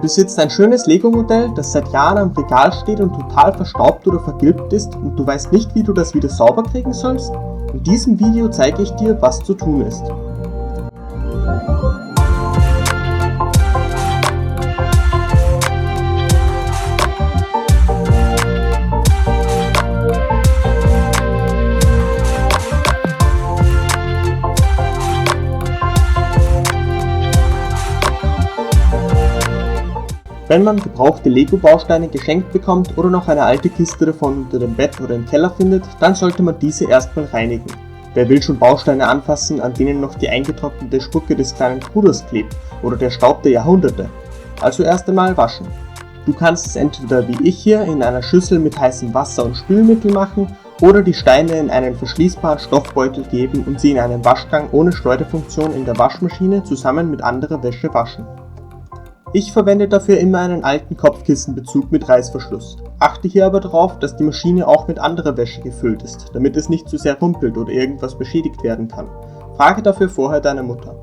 besitzt ein schönes Lego-Modell, das seit Jahren am Regal steht und total verstaubt oder vergilbt ist und du weißt nicht, wie du das wieder sauber kriegen sollst? In diesem Video zeige ich dir, was zu tun ist. Wenn man gebrauchte Lego-Bausteine geschenkt bekommt oder noch eine alte Kiste davon unter dem Bett oder im Keller findet, dann sollte man diese erstmal reinigen. Wer will schon Bausteine anfassen, an denen noch die eingetrocknete Spucke des kleinen Bruders klebt oder der Staub der Jahrhunderte? Also erst einmal waschen. Du kannst es entweder wie ich hier in einer Schüssel mit heißem Wasser und Spülmittel machen oder die Steine in einen verschließbaren Stoffbeutel geben und sie in einem Waschgang ohne Schleuderfunktion in der Waschmaschine zusammen mit anderer Wäsche waschen. Ich verwende dafür immer einen alten Kopfkissenbezug mit Reißverschluss. Achte hier aber darauf, dass die Maschine auch mit anderer Wäsche gefüllt ist, damit es nicht zu sehr rumpelt oder irgendwas beschädigt werden kann. Frage dafür vorher deine Mutter.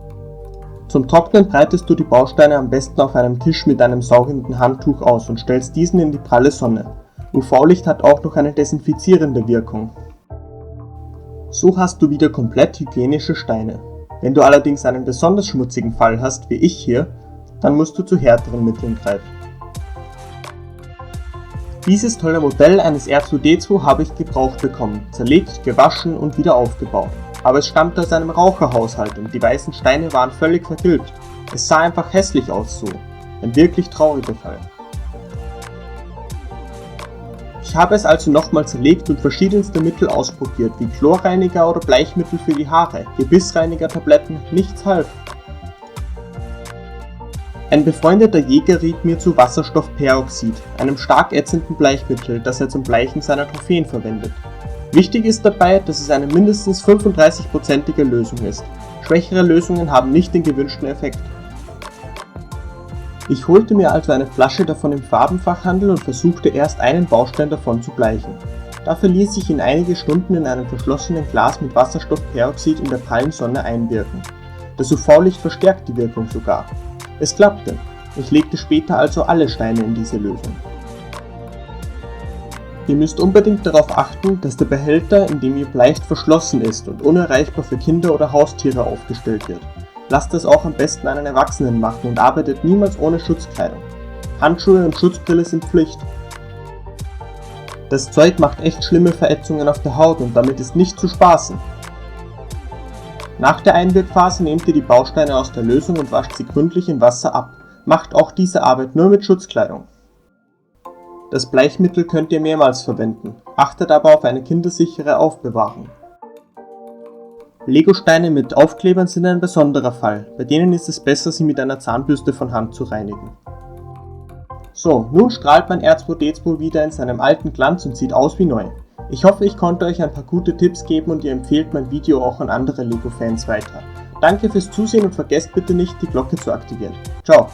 Zum Trocknen breitest du die Bausteine am besten auf einem Tisch mit einem saugenden Handtuch aus und stellst diesen in die pralle Sonne. UV-Licht hat auch noch eine desinfizierende Wirkung. So hast du wieder komplett hygienische Steine. Wenn du allerdings einen besonders schmutzigen Fall hast, wie ich hier, dann musst du zu härteren Mitteln greifen. Dieses tolle Modell eines R2-D2 habe ich gebraucht bekommen, zerlegt, gewaschen und wieder aufgebaut. Aber es stammte aus einem Raucherhaushalt und die weißen Steine waren völlig vergilbt. Es sah einfach hässlich aus so. Ein wirklich trauriger Fall. Ich habe es also nochmal zerlegt und verschiedenste Mittel ausprobiert, wie Chlorreiniger oder Bleichmittel für die Haare, Gebissreiniger-Tabletten, nichts half. Ein befreundeter Jäger riet mir zu Wasserstoffperoxid, einem stark ätzenden Bleichmittel, das er zum Bleichen seiner Trophäen verwendet. Wichtig ist dabei, dass es eine mindestens 35%ige Lösung ist. Schwächere Lösungen haben nicht den gewünschten Effekt. Ich holte mir also eine Flasche davon im Farbenfachhandel und versuchte erst einen Baustein davon zu bleichen. Dafür ließ ich ihn einige Stunden in einem verschlossenen Glas mit Wasserstoffperoxid in der prallen Sonne einwirken. Das UV-Licht verstärkt die Wirkung sogar. Es klappte. Ich legte später also alle Steine in diese Lösung. Ihr müsst unbedingt darauf achten, dass der Behälter, in dem ihr bleicht, verschlossen ist und unerreichbar für Kinder oder Haustiere aufgestellt wird. Lasst es auch am besten einen Erwachsenen machen und arbeitet niemals ohne Schutzkleidung. Handschuhe und Schutzbrille sind Pflicht. Das Zeug macht echt schlimme Verätzungen auf der Haut und damit ist nicht zu spaßen. Nach der Einwirkphase nehmt ihr die Bausteine aus der Lösung und wascht sie gründlich in Wasser ab. Macht auch diese Arbeit nur mit Schutzkleidung. Das Bleichmittel könnt ihr mehrmals verwenden, achtet aber auf eine kindersichere Aufbewahrung. Legosteine mit Aufklebern sind ein besonderer Fall, bei denen ist es besser, sie mit einer Zahnbürste von Hand zu reinigen. So, nun strahlt mein R2-D2 wieder in seinem alten Glanz und sieht aus wie neu. Ich hoffe, ich konnte euch ein paar gute Tipps geben und ihr empfehlt mein Video auch an andere Lego-Fans weiter. Danke fürs Zusehen und vergesst bitte nicht, die Glocke zu aktivieren. Ciao!